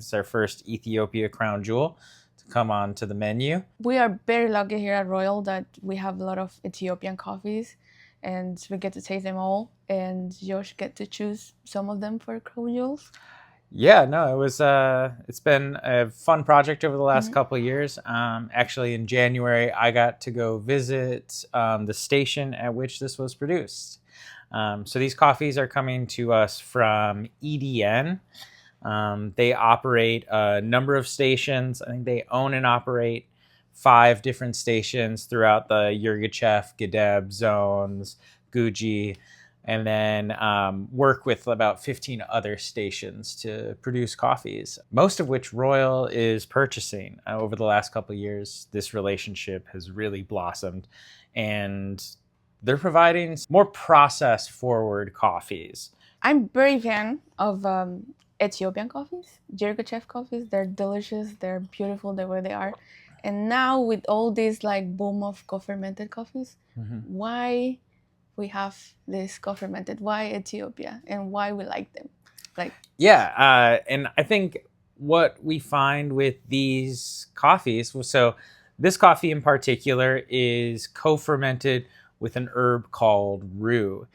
It's our first Ethiopia crown jewel to come onto the menu. We are very lucky here at Royal that we have a lot of Ethiopian coffees and we get to taste them all. And Josh get to choose some of them for crown jewels. Yeah, no, it's been a fun project over the last Mhm. couple of years. Actually, in January, I got to go visit the station at which this was produced. So these coffees are coming to us from EDN. They operate a number of stations. I think they own and operate 5 different stations throughout the Yirgacheffe, Gedeb zones, Guji, and then work with about 15 other stations to produce coffees, most of which Royal is purchasing. Over the last couple of years, this relationship has really blossomed, and they're providing more process-forward coffees. I'm very fan of Ethiopian coffees, Yirgacheffe coffees. They're delicious. They're beautiful the way they are. And now with all this like boom of co-fermented coffees, why we have this co-fermented? Why Ethiopia and why we like them? Like And I think what we find with these coffees, so this coffee in particular is co-fermented with an herb called rue,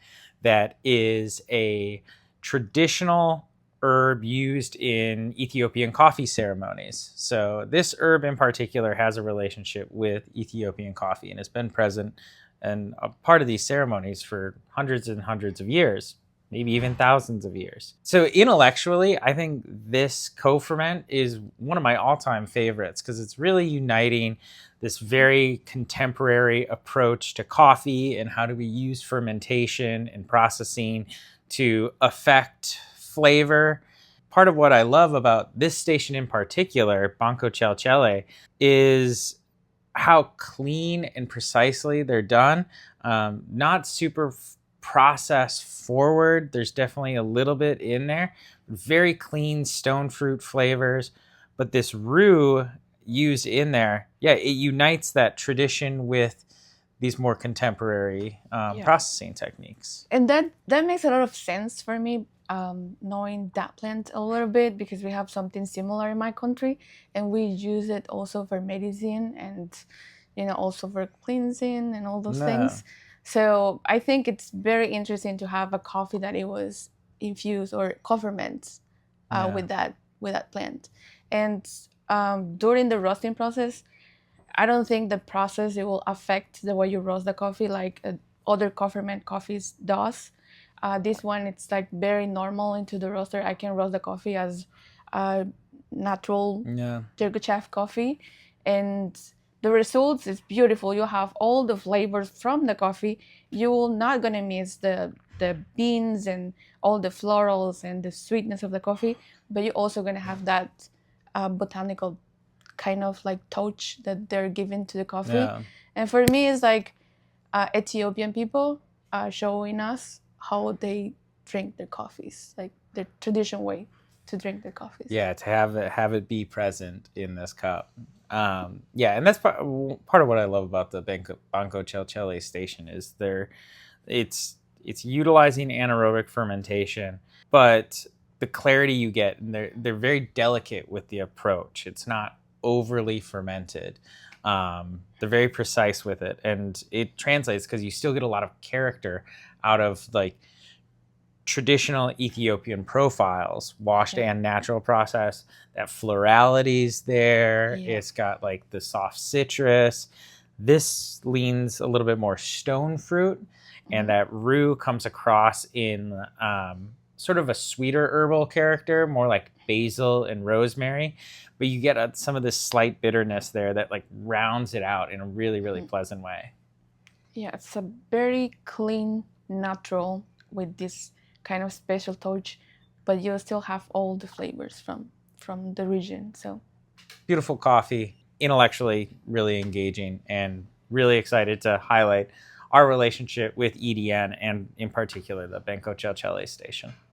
that is a traditional herb used in Ethiopian coffee ceremonies. So this herb in particular has a relationship with Ethiopian coffee and has been present and a part of these ceremonies for hundreds and hundreds of years, maybe even thousands of years. So intellectually, I think this co-ferment is one of my all-time favorites because it's really uniting this very contemporary approach to coffee and how do we use fermentation and processing to affect flavor. Part of what I love about this station in particular, Banko Chelchele, is how clean and precisely they're done. Not super process forward. There's definitely a little bit in there. Very clean stone fruit flavors. But this rue used in there, it unites that tradition with these more contemporary processing techniques. And that makes a lot of sense for me, knowing that plant a little bit because we have something similar in my country, and we use it also for medicine and also for cleansing and all those things. So I think it's very interesting to have a coffee that it was infused or co-ferment with that plant. And during the roasting process, I don't think the process it will affect the way you roast the coffee like other co-ferment coffees does. This one it's like very normal into the roaster. I can roast the coffee as natural Yirgacheffe coffee, and the results is beautiful. You have all the flavors from the coffee. You will not gonna miss the beans and all the florals and the sweetness of the coffee, but you're also gonna have that botanical kind of like touch that they're giving to the coffee. And for me it's like Ethiopian people showing us how they drink their coffees, like the traditional way to drink their coffees. To have it be present in this cup. And that's part of what I love about the Banko Chelchele station is it's utilizing anaerobic fermentation, but the clarity you get, and they're very delicate with the approach. It's not overly fermented. They're very precise with it, and it translates because you still get a lot of character out of like traditional Ethiopian profiles, washed and natural process. That florality's there. It's got like the soft citrus. This leans a little bit more stone fruit, and that rue comes across in sort of a sweeter herbal character, more like basil and rosemary, but you get some of this slight bitterness there that like rounds it out in a really, really pleasant way. Yeah, it's a very clean, natural with this kind of special touch, but you still have all the flavors from the region. So beautiful coffee, intellectually really engaging, and really excited to highlight our relationship with EDN and in particular the Banko Chelchele station.